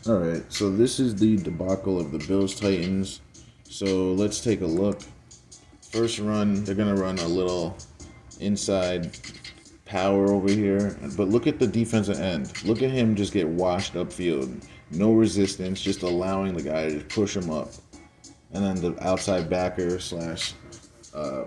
All right, so this is the debacle of the Bills Titans. So let's take a look. First run, they're gonna run a little inside power over here, but look at the defensive end. Look at him just get washed upfield. No resistance, just allowing the guy to push him up, and then the outside backer slash uh,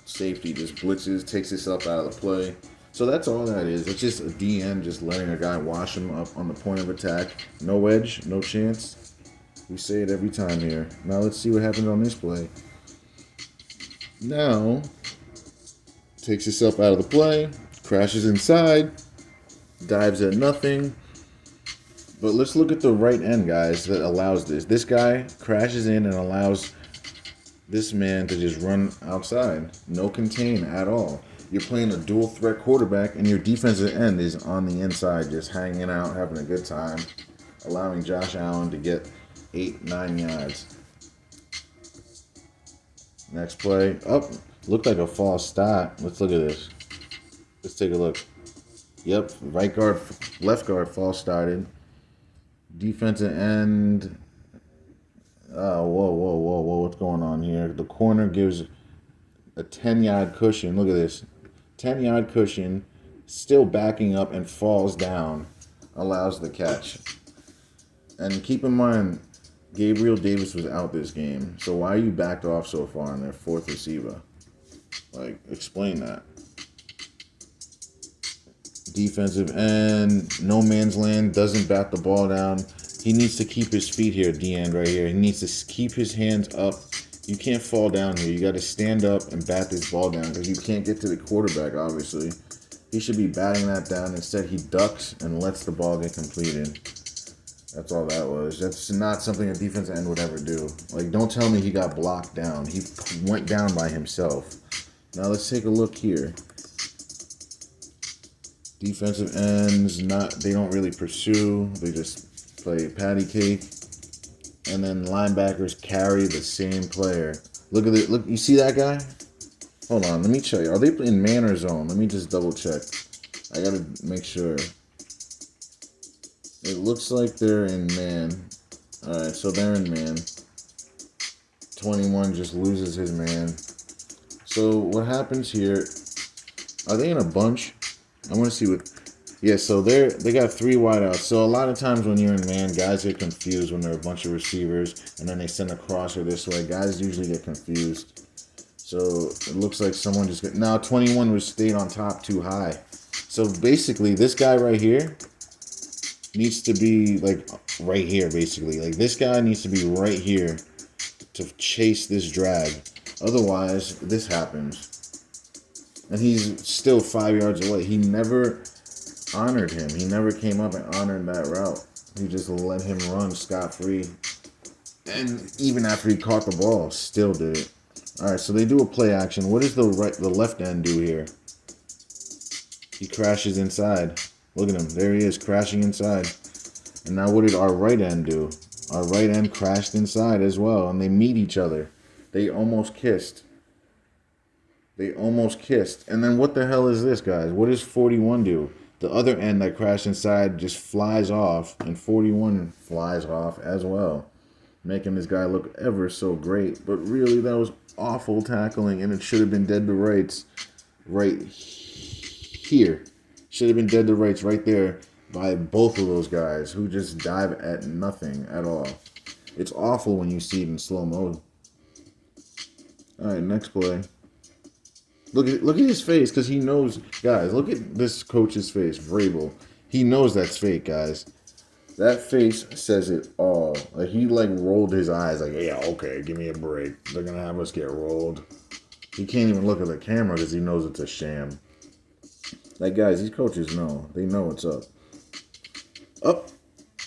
safety just blitzes, takes himself out of the play. So that's all that is. It's just a DN just letting a guy wash him up on the point of attack. No edge, no chance. We say it every time here. Now let's see what happens on this play. Now, takes himself out of the play, crashes inside, dives at nothing. But let's look at the right end, guys, that allows this. This guy crashes in and allows this man to just run outside. No contain at all. You're playing a dual threat quarterback, and your defensive end is on the inside, just hanging out, having a good time, allowing Josh Allen to get 8-9 yards. Next play. Up. Looked like a false start. Let's look at this. Let's take a look. Yep. Right guard, left guard false started. Defensive end. Oh, whoa. What's going on here? The corner gives a 10-yard cushion. Look at this. 10-yard cushion. Still backing up and falls down. Allows the catch. And keep in mind, Gabriel Davis was out this game. So why are you backed off so far on their fourth receiver? Like, explain that. Defensive end, no man's land, doesn't bat the ball down. He needs to keep his feet here, D-end right here. He needs to keep his hands up. You can't fall down here. You got to stand up and bat this ball down because you can't get to the quarterback, obviously. He should be batting that down. Instead, he ducks and lets the ball get completed. That's all that was. That's not something a defensive end would ever do. Like, don't tell me he got blocked down. He went down by himself. Now, let's take a look here. Defensive ends, they don't really pursue. They just play patty cake. And then linebackers carry the same player. Look at it. Look, you see that guy? Hold on, let me check. Are they in man or zone? Let me just double check. I gotta make sure. It looks like they're in man. Alright, so they're in man. 21 just loses his man. So what happens here? Are they in a bunch? I want to see what. Yeah, so they got three wideouts. So a lot of times when you're in man, guys get confused when there are a bunch of receivers, and then they send a crosser this way. Guys usually get confused. So it looks like someone just got. Now 21 was stayed on top too high. So basically, this guy right here needs to be like right here. Basically, like this guy needs to be right here to chase this drag. Otherwise, this happens. And he's still 5 yards away. He never honored him. He never came up and honored that route. He just let him run scot-free. And even after he caught the ball, still did it. All right, so they do a play action. What does the left end do here? He crashes inside. Look at him. There he is, crashing inside. And now what did our right end do? Our right end crashed inside as well, and they meet each other. They almost kissed. And then what the hell is this, guys? What does 41 do? The other end that crashed inside just flies off, and 41 flies off as well, making this guy look ever so great. But really, that was awful tackling, and it should have been dead to rights right here. Should have been dead to rights right there by both of those guys who just dive at nothing at all. It's awful when you see it in slow mo. All right, next play. Look at his face, because he knows, guys. Look at this coach's face, Vrabel. He knows that's fake, guys. That face says it all. Like he rolled his eyes, like, yeah, okay, give me a break. They're gonna have us get rolled. He can't even look at the camera because he knows it's a sham. Like, guys, these coaches know. They know what's up. Up.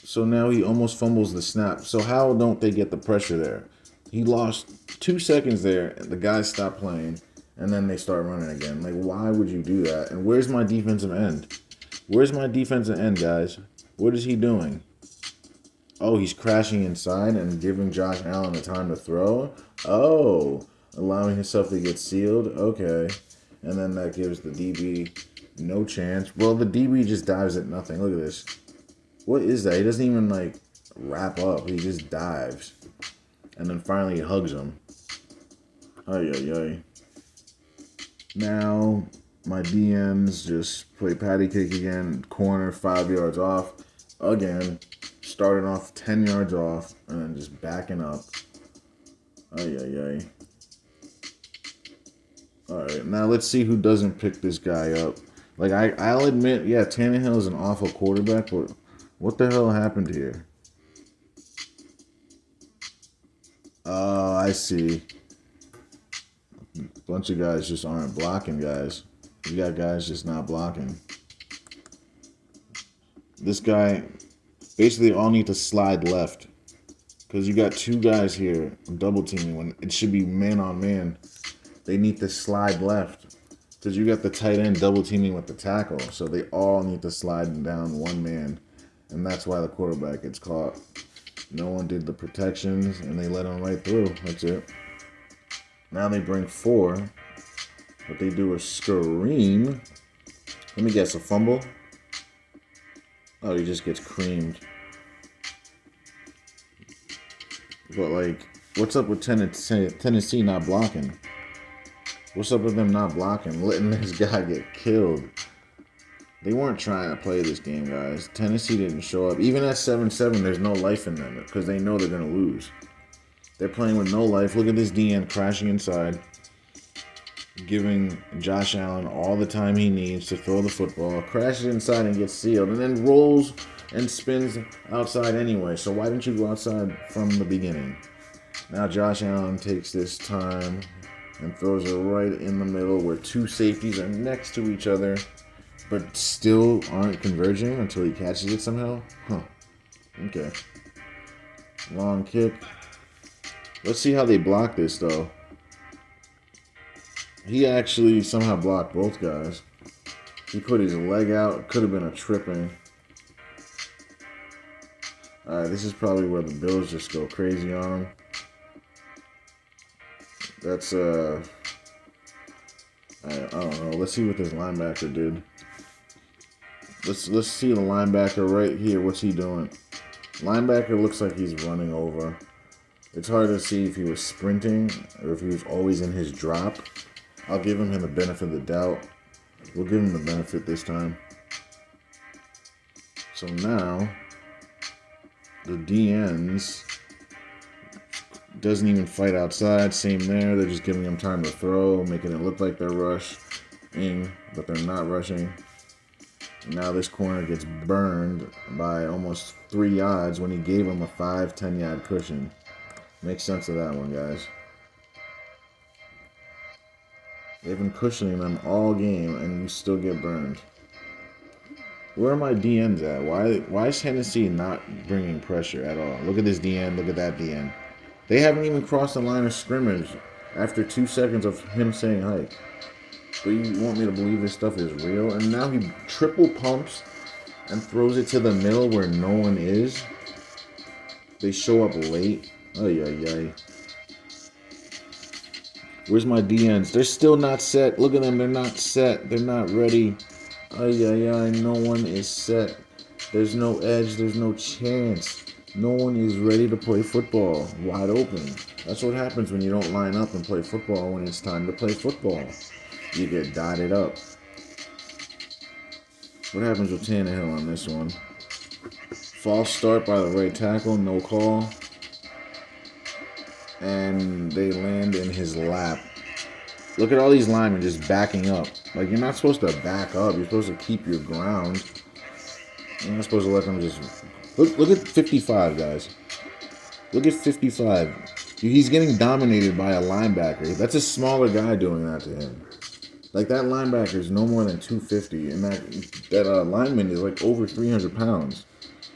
So now he almost fumbles the snap. So how don't they get the pressure there? He lost 2 seconds there. And the guys stopped playing. And then they start running again. Like, why would you do that? And where's my defensive end? Where's my defensive end, guys? What is he doing? Oh, he's crashing inside and giving Josh Allen the time to throw? Oh, allowing himself to get sealed? Okay. And then that gives the DB no chance. Well, the DB just dives at nothing. Look at this. What is that? He doesn't even, wrap up. He just dives. And then finally he hugs him. Ay, ay, ay. Now, my DNs just play patty cake again. Corner, 5 yards off. Again. Starting off 10 yards off. And then just backing up. Ay, ay, ay. Alright, now let's see who doesn't pick this guy up. Like, I'll admit, yeah, Tannehill is an awful quarterback, but what the hell happened here? Oh, I see. Bunch of guys just aren't blocking, guys. You got guys just not blocking. This guy, basically all need to slide left. Because you got two guys here double teaming when it should be man on man. They need to slide left. Because you got the tight end double teaming with the tackle. So they all need to slide down one man. And that's why the quarterback gets caught. No one did the protections, and they let him right through. That's it. Now they bring 4. But they do a scream. Let me guess, a fumble? Oh, he just gets creamed. But, like, what's up with Tennessee not blocking? What's up with them not blocking? Letting this guy get killed. They weren't trying to play this game, guys. Tennessee didn't show up. Even at 7-7, there's no life in them because they know they're going to lose. They're playing with no life. Look at this DN crashing inside, giving Josh Allen all the time he needs to throw the football, crashes inside and gets sealed, and then rolls and spins outside anyway. So why didn't you go outside from the beginning? Now Josh Allen takes this time and throws it right in the middle where two safeties are next to each other, but still aren't converging until he catches it somehow? Huh. Okay. Long kick. Let's see how they block this, though. He actually somehow blocked both guys. He put his leg out. Could have been a tripping. Alright, this is probably where the Bills just go crazy on him. That's, I don't know. Let's see what this linebacker did. Let's see the linebacker right here. What's he doing? Linebacker looks like he's running over. It's hard to see if he was sprinting or if he was always in his drop. I'll give him the benefit of the doubt. We'll give him the benefit this time. So now, the DNs doesn't even fight outside. Same there. They're just giving him time to throw, making it look like they're rushing, but they're not rushing. Now this corner gets burned by almost 3 yards when he gave him a 5-10 yard cushion. Make sense of that one, guys. They've been cushioning them all game, and you still get burned. Where are my DNs at? Why is Tennessee not bringing pressure at all? Look at this DN. Look at that DN. They haven't even crossed the line of scrimmage after 2 seconds of him saying hike. But you want me to believe this stuff is real? And now he triple pumps and throws it to the middle where no one is. They show up late. Ay, ay, ay. Where's my DNs? They're still not set. Look at them. They're not set. They're not ready. Ay, ay, ay. No one is set. There's no edge. There's no chance. No one is ready to play football. Wide open. That's what happens when you don't line up and play football when it's time to play football. You get dotted up. What happens with Tannehill on this one? False start by the right tackle. No call. And they land in his lap. Look at all these linemen just backing up. Like, you're not supposed to back up. You're supposed to keep your ground. You're not supposed to let them just... Look at 55, guys. Look at 55. He's getting dominated by a linebacker. That's a smaller guy doing that to him. Like, that linebacker is no more than 250. And that lineman is like over 300 pounds.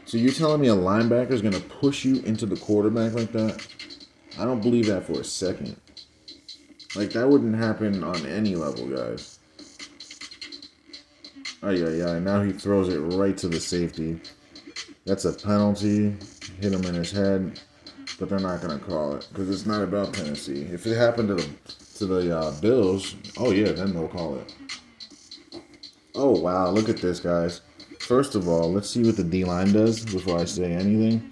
So you're telling me a linebacker is going to push you into the quarterback like that? I don't believe that for a second. Like, that wouldn't happen on any level, guys. Ay, ay, ay. Now he throws it right to the safety. That's a penalty. Hit him in his head. But they're not going to call it. Because it's not about Tennessee. If it happened to the Bills, oh, yeah, then they'll call it. Oh, wow. Look at this, guys. First of all, let's see what the D-line does before I say anything.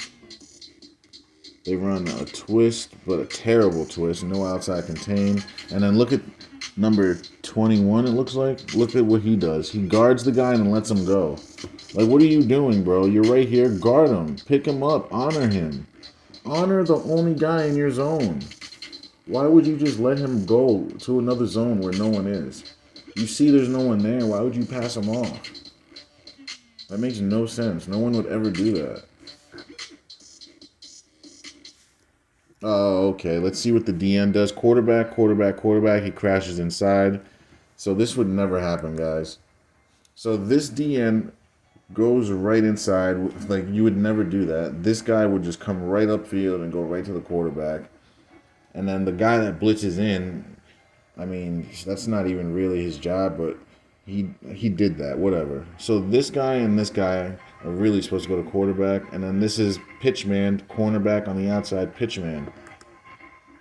They run a twist, but a terrible twist. No outside contain. And then look at number 21, it looks like. Look at what he does. He guards the guy and then lets him go. Like, what are you doing, bro? You're right here. Guard him. Pick him up. Honor him. Honor the only guy in your zone. Why would you just let him go to another zone where no one is? You see there's no one there. Why would you pass him off? That makes no sense. No one would ever do that. Oh, okay. Let's see what the DN does. Quarterback, quarterback, quarterback. He crashes inside. So this would never happen, guys. So this DN goes right inside. Like, you would never do that. This guy would just come right upfield and go right to the quarterback. And then the guy that blitzes in, I mean, that's not even really his job, but he did that, whatever. So this guy and this guy are really supposed to go to quarterback, and then this is pitchman, cornerback on the outside, pitchman.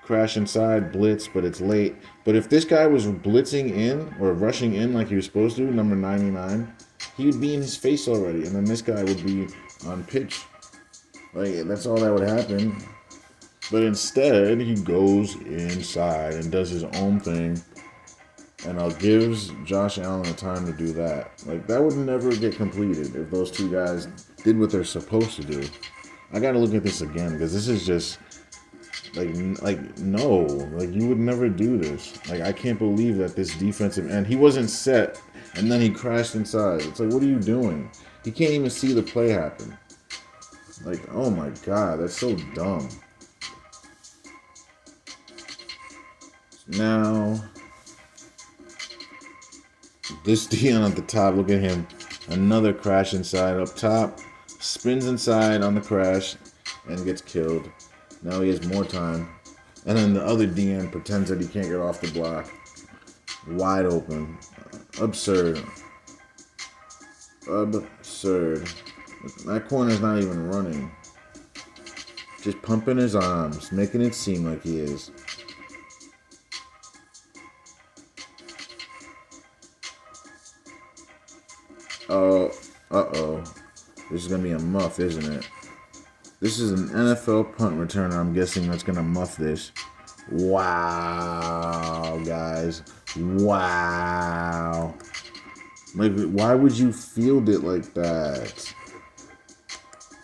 Crash inside, blitz, but it's late. But if this guy was blitzing in or rushing in like he was supposed to, number 99, he would be in his face already, and then this guy would be on pitch. Like, that's all that would happen. But instead, he goes inside and does his own thing, and gives Josh Allen the time to do that. Like, that would never get completed if those two guys did what they're supposed to do. I gotta look at this again, because this is just no, like, you would never do this. Like, I can't believe that this defensive end, he wasn't set, and then he crashed inside. It's like, what are you doing? He can't even see the play happen. Like, oh my god, that's so dumb. Now, this Dion at the top, look at him. Another crash inside up top. Spins inside on the crash and gets killed. Now he has more time. And then the other DN pretends that he can't get off the block. Wide open. Absurd. Absurd. That corner's not even running. Just pumping his arms, making it seem like he is. Oh, uh-oh. This is going to be a muff, isn't it? This is an NFL punt returner. I'm guessing that's going to muff this. Wow, guys. Wow. Like, why would you field it like that?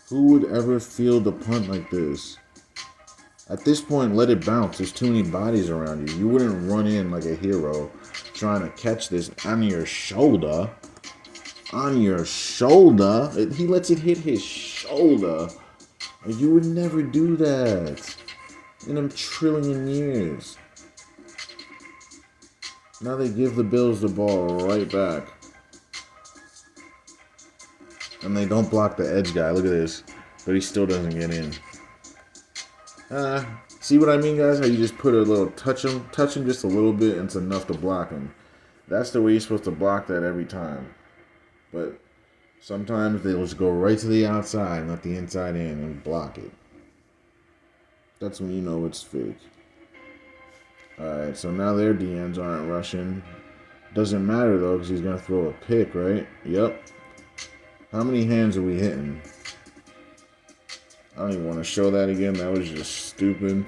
Who would ever field a punt like this? At this point, let it bounce. There's too many bodies around you. You wouldn't run in like a hero trying to catch this on your shoulder. On your shoulder. He lets it hit his shoulder. You would never do that in a trillion years. Now they give the Bills the ball right back. And they don't block the edge guy. Look at this. But he still doesn't get in. See what I mean, guys? How you just put a little touch him just a little bit, and it's enough to block him. That's the way you're supposed to block that every time. But sometimes they'll just go right to the outside and let the inside in and block it. That's when you know it's fake. Alright, so now their DNs aren't rushing. Doesn't matter, though, because he's going to throw a pick, right? Yep. How many hands are we hitting? I don't even want to show that again. That was just stupid.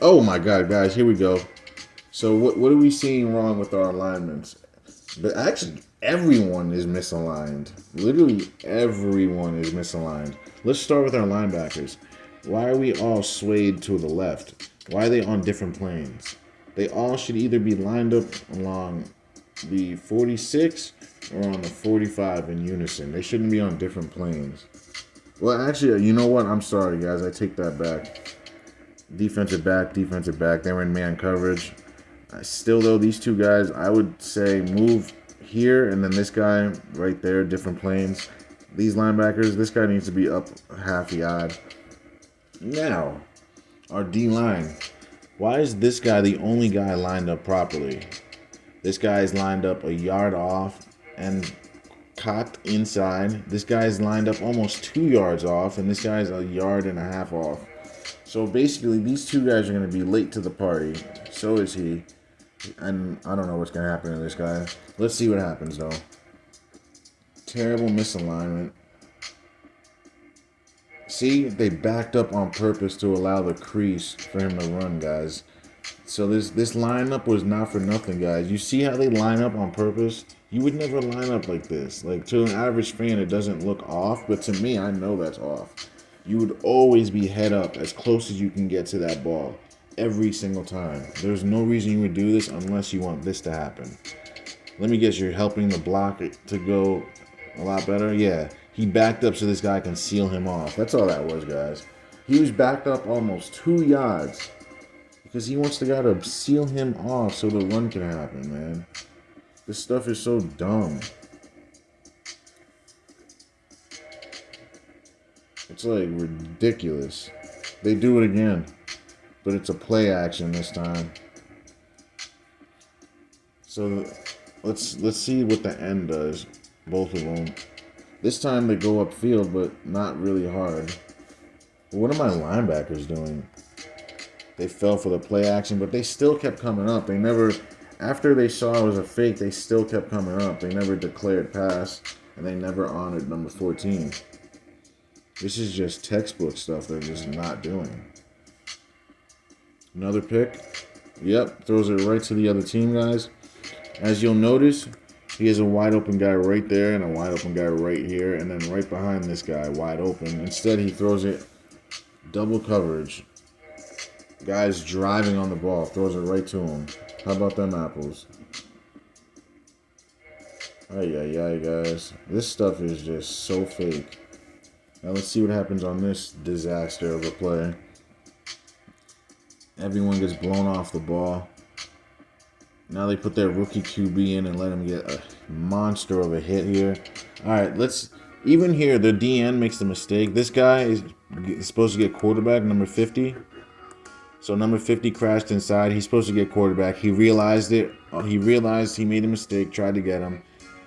Oh my god, guys, here we go. So what are we seeing wrong with our alignments? But actually, everyone is misaligned. Literally everyone is misaligned. Let's start with our linebackers. Why are we all swayed to the left? Why are they on different planes? They all should either be lined up along the 46 or on the 45 in unison. They shouldn't be on different planes. Well, actually, you know what? I'm sorry, guys. I take that back. Defensive back. They were in man coverage. Still, though, these two guys, I would say move here, and then this guy right there, different planes. These linebackers, this guy needs to be up half yard. Now, our D-line. Why is this guy the only guy lined up properly? This guy's lined up a yard off and cocked inside. This guy's lined up almost 2 yards off, and this guy's a yard and a half off. So basically, these two guys are going to be late to the party. So is he. And I don't know what's going to happen to this guy. Let's see what happens, though. Terrible misalignment. See, they backed up on purpose to allow the crease for him to run, guys. So this lineup was not for nothing, guys. You see how they line up on purpose? You would never line up like this. Like, to an average fan, it doesn't look off, but to me, I know that's off. You would always be head up as close as you can get to that ball every single time. There's no reason you would do this unless you want this to happen. Let me guess, you're helping the block to go a lot better? Yeah. He backed up so this guy can seal him off. That's all that was, guys. He was backed up almost 2 yards because he wants the guy to seal him off so the run can happen, man. This stuff is so dumb. It's like ridiculous. They do it again, but it's a play action this time. So let's see what the end does. Both of them. This time they go upfield, but not really hard. What are my linebackers doing? They fell for the play action, but they still kept coming up. They never, after they saw it was a fake, they still kept coming up. They never declared pass, and they never honored number 14. This is just textbook stuff they're just not doing. Another pick. Yep, throws it right to the other team, guys. As you'll notice, he has a wide open guy right there and a wide open guy right here, and then right behind this guy, wide open. Instead, he throws it double coverage. Guy's driving on the ball, throws it right to him. How about them apples? Ay, guys. This stuff is just so fake. Now let's see what happens on this disaster of a play. Everyone gets blown off the ball. Now they put their rookie QB in and let him get a monster of a hit here. All right, even here, the DN makes the mistake. This guy is supposed to get quarterback, number 50. So number 50 crashed inside. He's supposed to get quarterback. He realized it. He realized he made a mistake, tried to get him.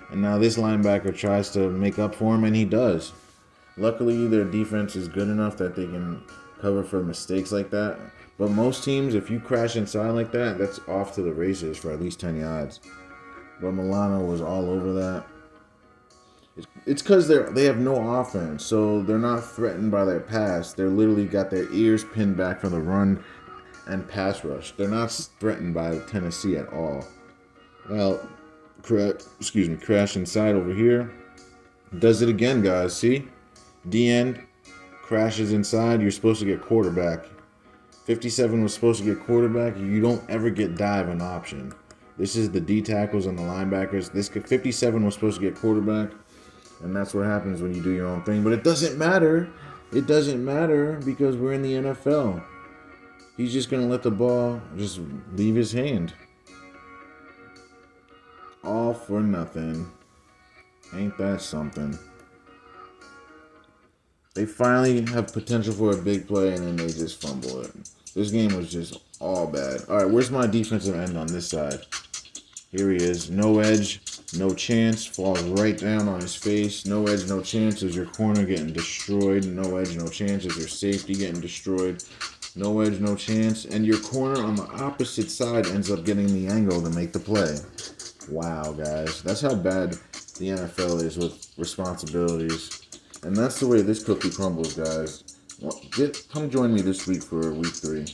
And now this linebacker tries to make up for him, and he does. Luckily, their defense is good enough that they can cover for mistakes like that. But most teams, if you crash inside like that, that's off to the races for at least 10 yards. But Milano was all over that. It's because they have no offense, so they're not threatened by their pass. They're literally got their ears pinned back from the run and pass rush. They're not threatened by Tennessee at all. Well, crash inside over here. Does it again, guys. See? DN crashes inside. You're supposed to get quarterback. 57 was supposed to get quarterback. You don't ever get dive an option. This is the D tackles and the linebackers. 57 was supposed to get quarterback. And that's what happens when you do your own thing. But it doesn't matter. It doesn't matter because we're in the NFL. He's just going to let the ball just leave his hand. All for nothing. Ain't that something? They finally have potential for a big play, and then they just fumble it. This game was just all bad. All right, where's my defensive end on this side? Here he is. No edge, no chance. Falls right down on his face. No edge, no chance. Is your corner getting destroyed. No edge, no chance. Is your safety getting destroyed. No edge, no chance. And your corner on the opposite side ends up getting the angle to make the play. Wow, guys. That's how bad the NFL is with responsibilities. And that's the way this cookie crumbles, guys. Well, come join me this week for week 3.